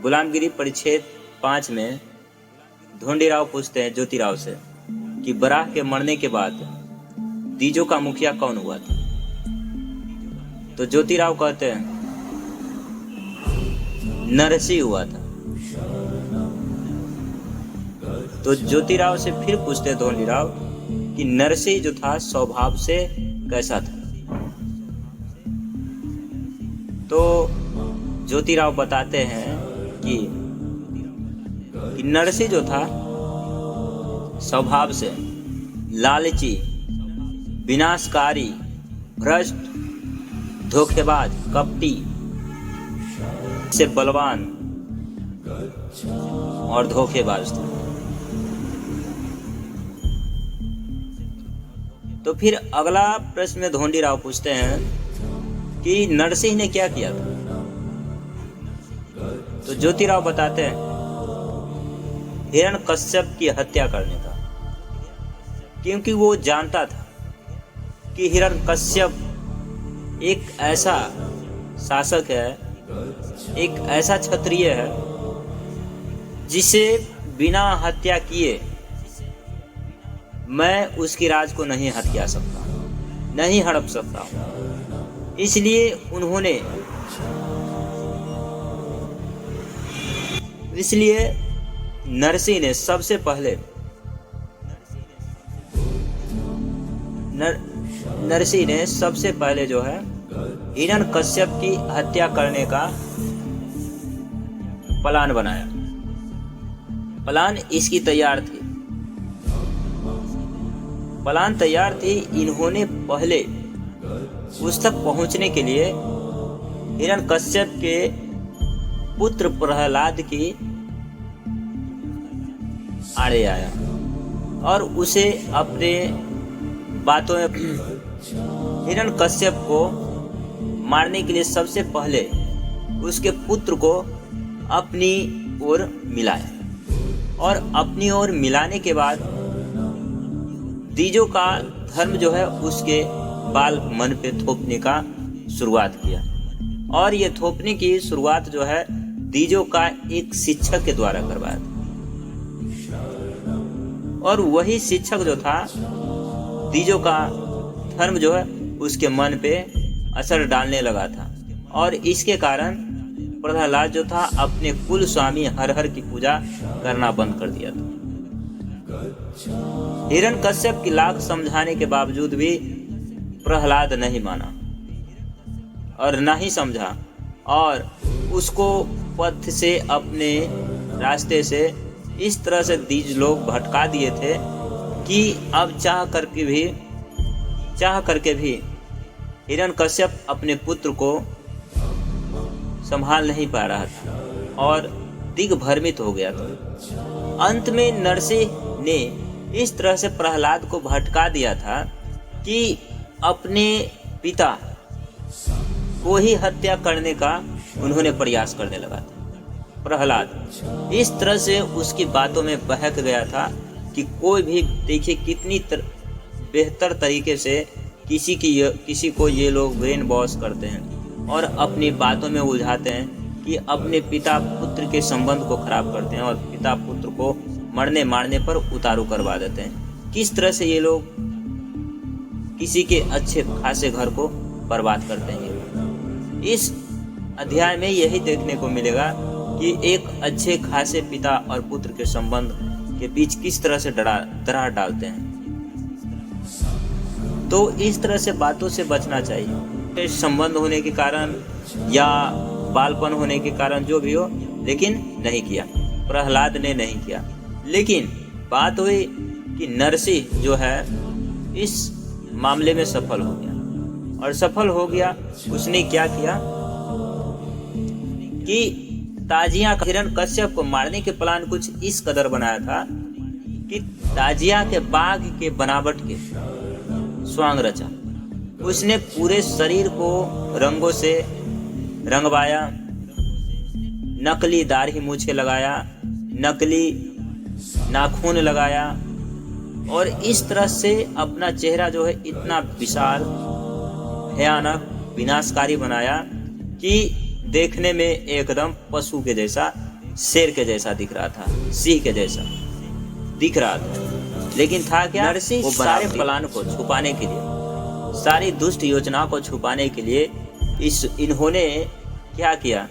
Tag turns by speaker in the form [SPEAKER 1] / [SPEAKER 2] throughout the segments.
[SPEAKER 1] गुलामगिरी परिच्छेद 5 में ढोंडीराव पूछते हैं ज्योतिराव से कि बराह के मरने के बाद दीजों का मुखिया कौन हुआ था। तो ज्योतिराव कहते हैं नरसिंह हुआ था। तो ज्योतिराव से फिर पूछते हैं ढोंडीराव कि नरसिंह जो था स्वभाव से कैसा था। तो ज्योतिराव बताते हैं कि नरसिंह जो था स्वभाव से लालची, विनाशकारी, भ्रष्ट, धोखेबाज, कपटी, से बलवान और धोखेबाज था। तो फिर अगला प्रश्न में ढोंडीराव पूछते हैं कि नरसिंह ने क्या किया था। तो ज्योतिराव बताते हैं हिरण्यकश्यप की हत्या करने का, क्योंकि वो जानता था कि हिरण्यकश्यप एक ऐसा शासक है, एक ऐसा क्षत्रिय है जिसे बिना हत्या किए मैं उसकी राज को नहीं हत्या सकता, नहीं हड़प सकता। इसलिए नरसिंह ने सबसे पहले जो है हिरण्यकश्यप की हत्या करने का प्लान बनाया। प्लान इसकी तैयार थी, इन्होंने पहले उस तक पहुंचने के लिए हिरण्यकश्यप के पुत्र प्रहलाद की आड़े आया और उसे अपने बातों में हिरण्यकश्यप को मारने के लिए सबसे पहले उसके पुत्र को अपनी ओर मिलाया और अपनी ओर मिलाने के बाद दीजों का धर्म जो है उसके बाल मन पे थोपने का शुरुआत किया। और ये थोपने की शुरुआत जो है दीजों का एक शिक्षक के द्वारा करवाया था, और वही शिक्षक जो था दीजों का धर्म जो है उसके मन पे असर डालने लगा था। और इसके कारण प्रहलाद जो था अपने कुल स्वामी हर की पूजा करना बंद कर दिया था। हिरण्यकश्यप की लाख समझाने के बावजूद भी प्रहलाद नहीं माना और ना ही समझा, और उसको पथ से, अपने रास्ते से इस तरह से दीज लोग भटका दिए थे कि अब चाह करके भी हिरण्यकश्यप अपने पुत्र को संभाल नहीं पा रहा था और दिग्भ्रमित हो गया था। अंत में नरसिंह ने इस तरह से प्रहलाद को भटका दिया था कि अपने पिता को ही हत्या करने का उन्होंने प्रयास करने लगा था। प्रहलाद इस तरह से उसकी बातों में बहक गया था कि कोई भी देखिए कितनी बेहतर तरीके से किसी को ये लोग ब्रेन वॉश करते हैं और अपनी बातों में उलझाते हैं कि अपने पिता पुत्र के संबंध को खराब करते हैं और पिता पुत्र को मरने मारने पर उतारू करवा देते हैं। किस तरह से ये लोग किसी के अच्छे खासे घर को बर्बाद करते हैं। इस अध्याय में यही देखने को मिलेगा कि एक अच्छे खासे पिता और पुत्र के संबंध के बीच किस तरह से दरार डालते हैं। तो इस तरह से बातों से बचना चाहिए, संबंध होने के कारण या बालपन होने के कारण जो भी हो, लेकिन नहीं किया, प्रहलाद ने नहीं किया। लेकिन बात हुई कि नरसिंह जो है इस मामले में सफल हो गया, और सफल हो गया उसने क्या किया कि ताजिया हिरण्यकश्यप को मारने के प्लान कुछ इस कदर बनाया था कि ताजिया के बाघ के बनावट के स्वांग रचा। उसने पूरे शरीर को रंगों से रंगवाया, नकली दाढ़ी मूछें लगाया, नकली नाखून लगाया, और इस तरह से अपना चेहरा जो है इतना विशाल, भयानक, विनाशकारी बनाया कि देखने में एकदम पशु के जैसा शेर के जैसा दिख रहा था, सिंह के जैसा दिख रहा था। लेकिन था क्या, नरसिंह सारे प्लान को छुपाने के लिए, सारी दुष्ट योजनाओं को छुपाने के लिए इन्होंने क्या किया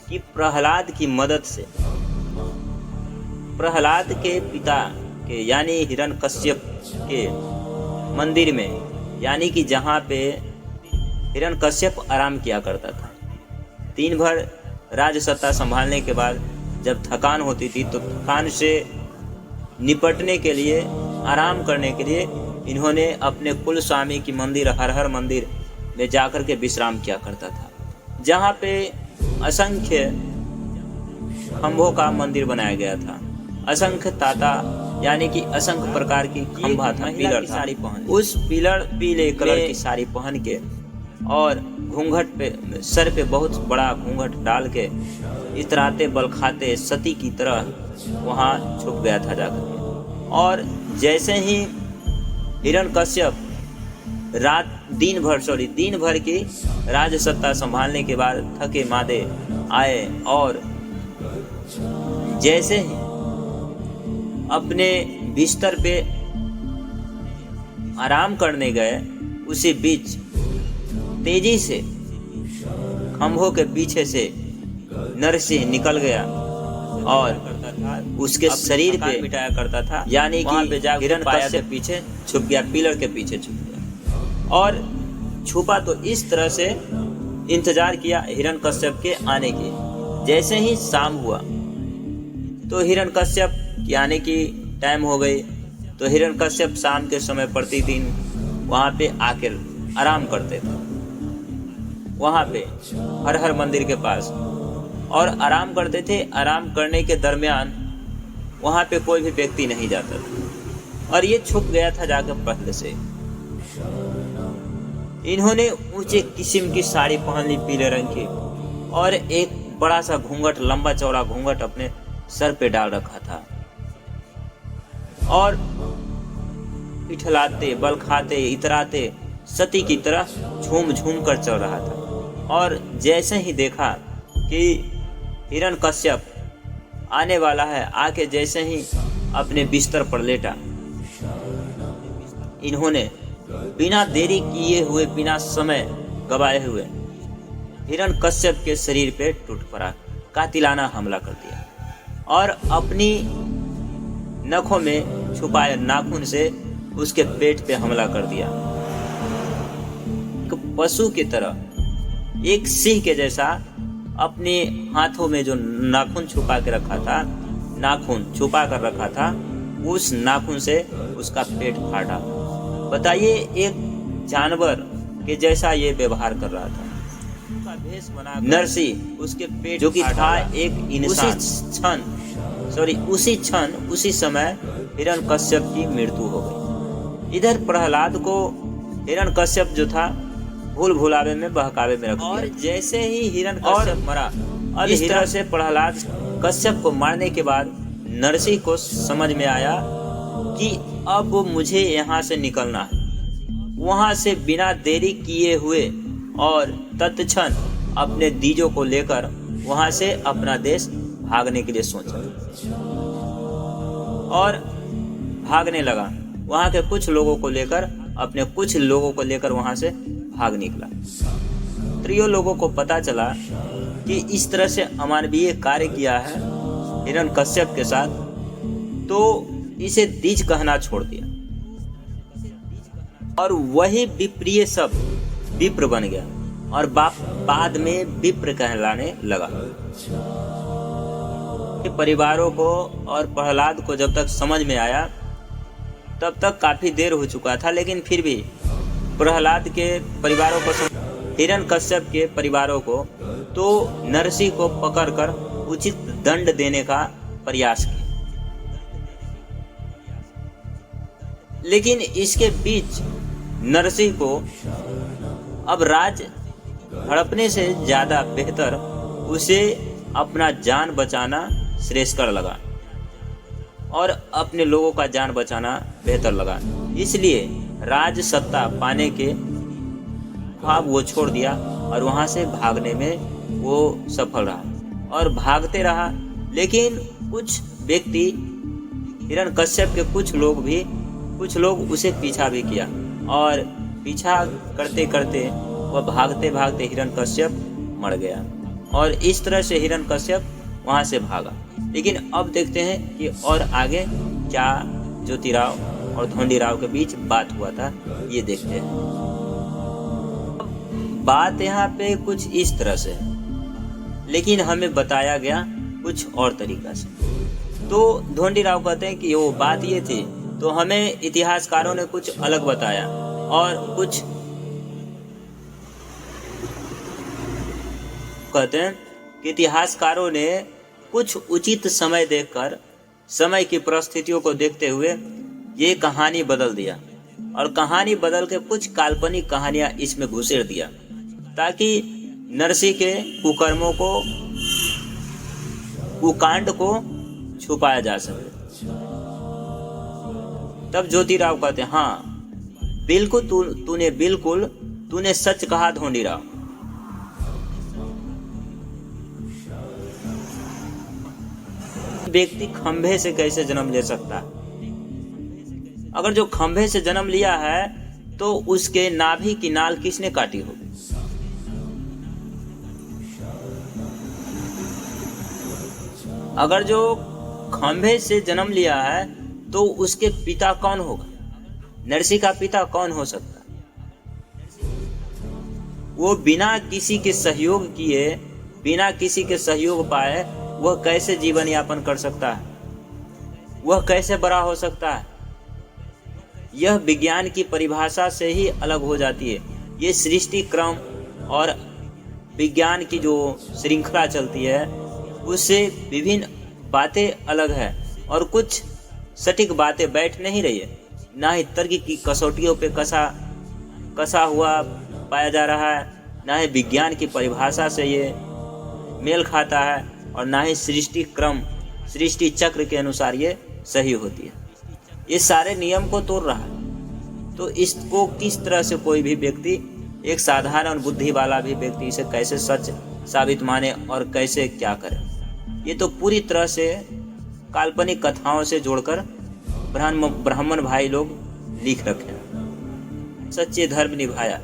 [SPEAKER 1] कि प्रहलाद की मदद से, प्रहलाद के पिता के यानी हिरण्यकश्यप के मंदिर में, यानी कि जहाँ पे हिरण्यकश्यप आराम किया करता था, दिन भर राज सत्ता संभालने के बाद जब थकान होती थी तो थकान से निपटने के लिए, आराम करने के लिए इन्होंने अपने कुल स्वामी की मंदिर हर हर मंदिर में जाकर के विश्राम किया करता था, जहाँ पे असंख्य खंभों का मंदिर बनाया गया था, असंख्य ताता यानी कि असंख्य प्रकार की खंभा था, पिलर था, साड़ी पहन, उस पिलर पीले कलर की साड़ी पहन के और घूंघट पे, सर पे बहुत बड़ा घूंघट डाल के इतराते बलखाते सती की तरह वहाँ छुप गया था जाकर के। और जैसे ही हिरण्यकश्यप दिन भर की राज सत्ता संभालने के बाद थके मादे आए और जैसे ही अपने बिस्तर पे आराम करने गए, उसी बीच तेजी से खंभों के पीछे से नरसिंह निकल गया और उसके शरीर पे मिटाया करता था, यानी कि हिरण्यकश्यप के पीछे छुप गया, पिलर के पीछे छुप गया। और छुपा तो इस तरह से इंतजार किया हिरण्यकश्यप के आने की। जैसे ही शाम हुआ तो हिरण्यकश्यप के आने की टाइम हो गई, तो हिरण्यकश्यप शाम के समय प्रतिदिन वहाँ पे आकर आराम करते थे, वहाँ पे हर हर मंदिर के पास, और आराम करते थे। आराम करने के दरमियान वहाँ पे कोई भी व्यक्ति नहीं जाता था और ये छुप गया था जाकर पहले से। इन्होंने ऊंचे किस्म की साड़ी पहन ली पीले रंग की और एक बड़ा सा घूंघट, लंबा चौड़ा घूंघट अपने सर पे डाल रखा था और इठलाते बलखाते इतराते सती की तरह झूम झूम कर चल रहा था। और जैसे ही देखा कि हिरण्यकश्यप आने वाला है, आके जैसे ही अपने बिस्तर पर लेटा, इन्होंने बिना देरी किए हुए, बिना समय गवाए हुए हिरण्यकश्यप के शरीर पे टूट पड़ा, कातिलाना हमला कर दिया और अपनी नखों में छुपाए नाखून से उसके पेट पे हमला कर दिया। एक पशु की तरह, एक सिंह के जैसा अपने हाथों में जो नाखून छुपा के रखा था, नाखून छुपा कर रखा था, उस नाखून से उसका पेट फाटा। बताइए, एक जानवर के जैसा ये व्यवहार कर रहा था। नरसिंह उसके पेट जो कि था एक इंसान, उसी क्षण उसी समय हिरण्यकश्यप की मृत्यु हो गई। इधर प्रहलाद को हिरण्यकश्यप जो था भूल भुलावे में, बहकावे में रख दिया। और जैसे ही हिरण्यकश्यप मरा, अब इस तरह से प्रहलाद कश्यप को मारने के बाद नरसिंह को समझ में आया कि अब मुझे यहाँ से निकलना है। वहाँ से बिना देरी किए हुए और तत्क्षण अपने दीजों को लेकर वहाँ से अपना देश भागने के लिए सोचा और भागने लगा। वहाँ के कुछ लोगों को लेकर, अपने कुछ लोगों को लेकर वहाँ से भाग निकला। त्रियों लोगों को पता चला कि इस तरह से अमानवीय कार्य किया है हिरण्यकश्यप के साथ, तो इसे द्विज कहना छोड़ दिया और वही विप्रिय सब विप्र बन गया और बाद में विप्र कहलाने लगा। परिवारों को और प्रहलाद को जब तक समझ में आया तब तक काफी देर हो चुका था, लेकिन फिर भी प्रहलाद के परिवारों को, हिरण्यकश्यप के परिवारों को, तो नरसिंह को पकड़कर उचित दंड देने का प्रयास किया। लेकिन इसके बीच नरसिंह को अब राज हड़पने से ज्यादा बेहतर उसे अपना जान बचाना श्रेयस्कर लगा और अपने लोगों का जान बचाना बेहतर लगा। इसलिए राज सत्ता पाने के ख्वाब वो छोड़ दिया और वहां से भागने में वो सफल रहा और भागते रहा लेकिन कुछ व्यक्ति हिरण्यकश्यप के कुछ लोग उसे पीछा भी किया, और पीछा करते करते वह भागते भागते हिरण्यकश्यप मर गया। और इस तरह से हिरण्यकश्यप वहां से भागा। लेकिन अब देखते हैं कि और आगे क्या ज्योतिराव और धोंडीराव के बीच बात हुआ था, ये देखते हैं। बात यहाँ पे कुछ इस तरह से है, लेकिन हमें बताया गया कुछ और तरीका से। तो धोंडीराव कहते हैं कि वो बात ये थी, तो हमें इतिहासकारों ने कुछ अलग बताया, और कुछ कहते हैं कि इतिहासकारों ने कुछ उचित समय देखकर, समय की परिस्थितियों को देखते हुए ये कहानी बदल दिया, और कहानी बदल के कुछ काल्पनिक कहानियां इसमें घुसेड़ दिया, ताकि नरसिंह के कुकर्मों को, कुकांड को छुपाया जा सके। तब ज्योतिराव कहते हैं, हाँ बिल्कुल तूने सच कहा धोंडीराव। व्यक्ति खंभे से कैसे जन्म ले सकता है? अगर जो खंभे से जन्म लिया है तो उसके नाभि की नाल किसने काटी होगी? अगर जो खंभे से जन्म लिया है तो उसके पिता कौन होगा? नरसिंह का पिता कौन हो सकता है? वो बिना किसी के सहयोग किए, बिना किसी के सहयोग पाए वह कैसे जीवन यापन कर सकता है? वह कैसे बड़ा हो सकता है? यह विज्ञान की परिभाषा से ही अलग हो जाती है। ये सृष्टि क्रम और विज्ञान की जो श्रृंखला चलती है उससे विभिन्न बातें अलग है, और कुछ सटीक बातें बैठ नहीं रही है, ना ही तर्क की कसौटियों पे कसा हुआ पाया जा रहा है, ना ही विज्ञान की परिभाषा से ये मेल खाता है, और ना ही सृष्टि क्रम, सृष्टि चक्र के अनुसार ये सही होती है। ये सारे नियम को तोड़ रहा है। तो इसको किस तरह से कोई भी व्यक्ति, एक साधारण बुद्धि वाला भी व्यक्ति इसे कैसे सच साबित माने और कैसे क्या करे? ये तो पूरी तरह से काल्पनिक कथाओं से जोड़कर ब्राह्मण भाई लोग लिख रखे हैं। सच्चे धर्म निभाया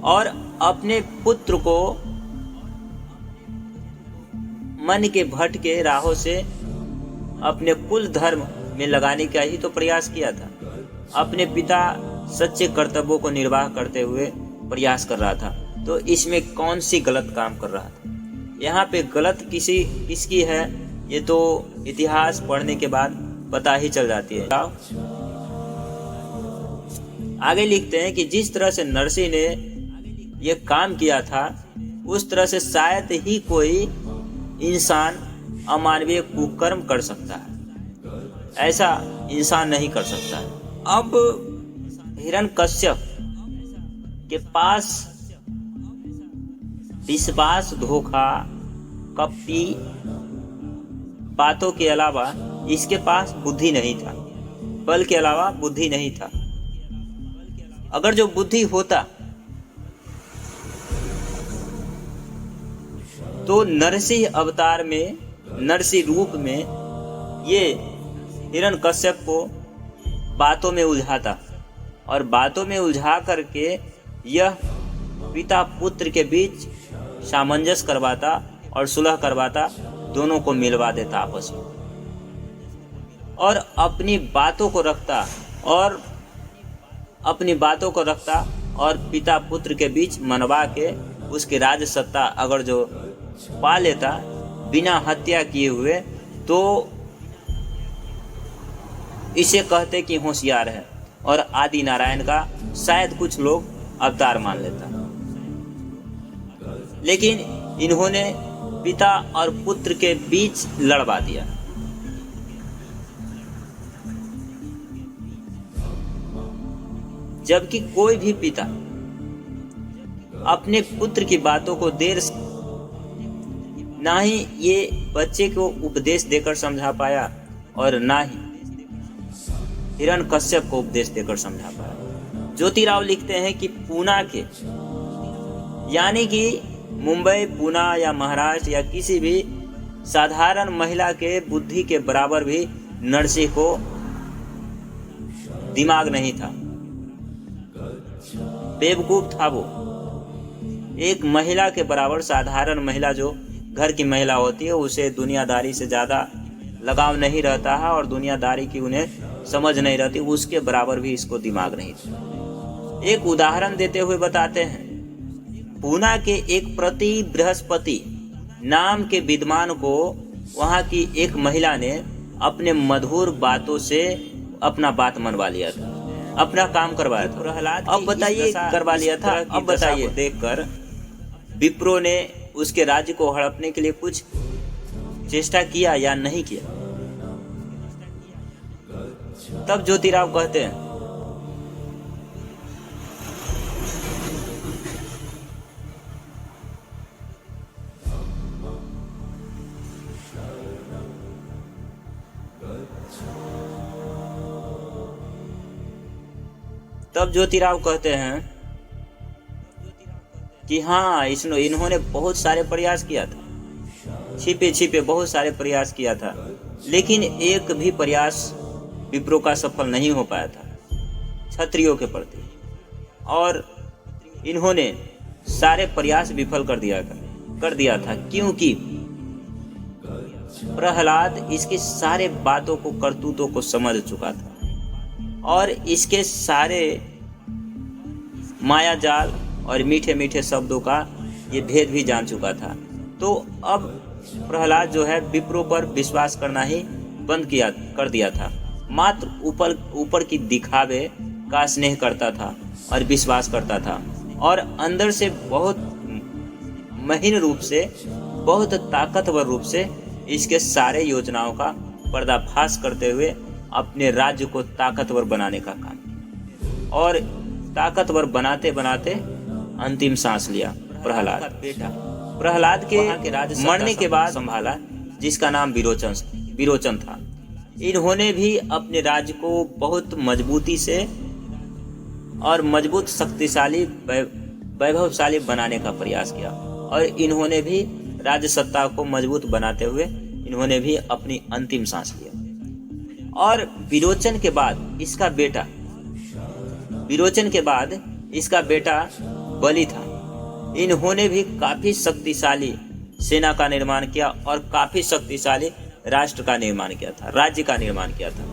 [SPEAKER 1] और अपने पुत्र को मन के भटके राहों से अपने कुल धर्म में लगाने का ही तो प्रयास किया था। अपने पिता सच्चे कर्तव्यों को निर्वाह करते हुए प्रयास कर रहा था, तो इसमें कौन सी गलत काम कर रहा था? यहाँ पे गलत किसकी है ये तो इतिहास पढ़ने के बाद पता ही चल जाती है। आगे लिखते हैं कि जिस तरह से नरसिंह ने ये काम किया था उस तरह से शायद ही कोई इंसान अमानवीय कुकर्म कर सकता है। ऐसा इंसान नहीं कर सकता है। अब हिरण्यकश्यप के पास विश्वास, धोखा, कपटी बातों के अलावा इसके पास बुद्धि नहीं था, बल के अलावा बुद्धि नहीं था। अगर जो बुद्धि होता तो नरसिंह अवतार में, नरसिंह रूप में ये हिरण्यकश्यप को बातों में उलझाता, और बातों में उलझा करके यह पिता पुत्र के बीच सामंजस्य करवाता और सुलह करवाता, दोनों को मिलवा देता आपस में, और अपनी बातों को रखता और पिता पुत्र के बीच मनवा के उसकी राज सत्ता अगर जो पा लेता बिना हत्या किए हुए, तो इसे कहते कि होशियार है, और आदि नारायण का शायद कुछ लोग अवतार मान लेता। लेकिन इन्होंने पिता और पुत्र के बीच लड़वा दिया। जबकि कोई भी पिता अपने पुत्र की बातों को ना ही ये बच्चे को उपदेश देकर समझा पाया, और ना ही हिरण्यकश्यप को उपदेश देकर समझा पाया। ज्योतिराव लिखते हैं कि पूना के, यानी कि मुंबई, पुणे या महाराष्ट्र या किसी भी साधारण महिला के बुद्धि के बराबर भी नरसिंह को दिमाग नहीं था। बेवकूफ था वो। एक महिला के बराबर, साधारण महिला जो घर की महिला होती है, उसे दुनियादारी से ज़्यादा लगाव नहीं रहता है और दुनियादारी की उन्हें समझ नहीं रहती, उसके बराबर भी इसको दिमाग नहीं था। एक उदाहरण देते हुए बताते हैं, पूना के एक प्रति बृहस्पति नाम के विद्वान को वहाँ की एक महिला ने अपने मधुर बातों से अपना बात मनवा लिया था, अपना काम करवाया था। प्रहलाद अब बताइए करवा लिया था। अब बताइए, देखकर विप्रो ने उसके राज्य को हड़पने के लिए कुछ चेष्टा किया या नहीं किया? तब ज्योतिराव कहते हैं, कि हाँ, इन्होंने बहुत सारे प्रयास किया था, छिपे छिपे बहुत सारे प्रयास किया था, लेकिन एक भी प्रयास विप्रो का सफल नहीं हो पाया था क्षत्रियों के प्रति, और इन्होंने सारे प्रयास विफल कर दिया था क्योंकि प्रहलाद इसके सारे बातों को, करतूतों को समझ चुका था और इसके सारे माया जाल और मीठे मीठे शब्दों का ये भेद भी जान चुका था। तो अब प्रहलाद जो है विप्रो पर विश्वास करना ही बंद कर दिया था। मात्र ऊपर की दिखावे का स्नेह करता था और विश्वास करता था, और अंदर से बहुत महीन रूप से, बहुत ताकतवर रूप से इसके सारे योजनाओं का पर्दाफाश करते हुए अपने राज्य को ताकतवर बनाने का काम किया, और ताकतवर बनाते बनाते अंतिम सांस लिया प्रहलाद। प्रहलाद के मरने के बाद संभाला जिसका नाम विरोचन था। इन्होंने भी अपने राज्य को बहुत मजबूती से और मजबूत, शक्तिशाली, वैभवशाली बनाने का प्रयास किया, और इन्होंने भी राज्य सत्ता को मजबूत बनाते हुए इन्होंने भी अपनी अंतिम सांस लिया। और विरोचन के बाद इसका बेटा बलि था। इन्होंने भी काफी शक्तिशाली सेना का निर्माण किया और काफी शक्तिशाली राष्ट्र का निर्माण किया था, राज्य का निर्माण किया था।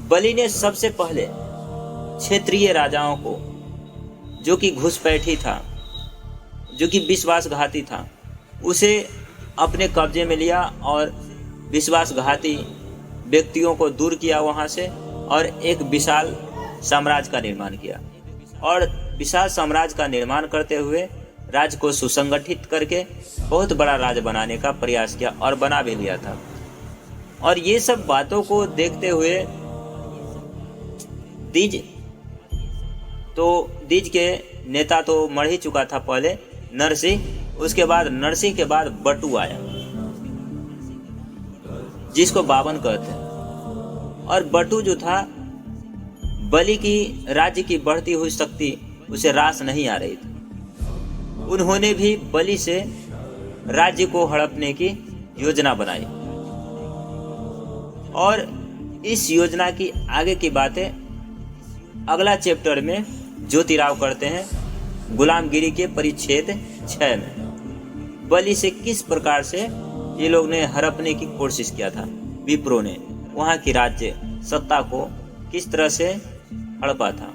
[SPEAKER 1] बलि ने सबसे पहले क्षेत्रीय राजाओं को, जो कि घुसपैठी था, जो कि विश्वासघाती था, उसे अपने कब्जे में लिया और विश्वासघाती व्यक्तियों को दूर किया वहां से, और एक विशाल साम्राज्य का निर्माण किया। और विशाल साम्राज्य का निर्माण करते हुए राज्य को सुसंगठित करके बहुत बड़ा राज्य बनाने का प्रयास किया और बना भी लिया था। और ये सब बातों को देखते हुए दीज के नेता तो मर ही चुका था पहले, नरसिंह। उसके बाद नरसिंह के बाद बटू आया, जिसको बावन कहते हैं। और बटू जो था, बलि की राज्य की बढ़ती हुई शक्ति उसे रास नहीं आ रही थी। उन्होंने भी बलि से राज्य को हड़पने की योजना बनाई, और इस योजना की आगे की बातें अगला चैप्टर में ज्योतिराव करते हैं, गुलामगिरी के परिच्छेद 6 में। बलि से किस प्रकार से ये लोग ने हड़पने की कोशिश किया था, विप्रो ने वहां की राज्य सत्ता को किस तरह से हड़पा था।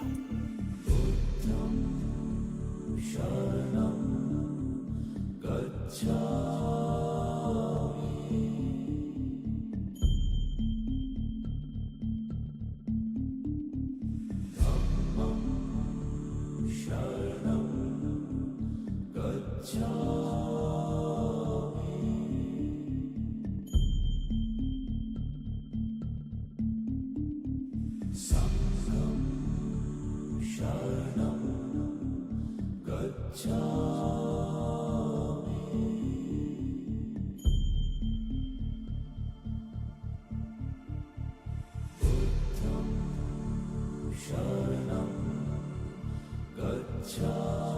[SPEAKER 1] शरणं गच्छ।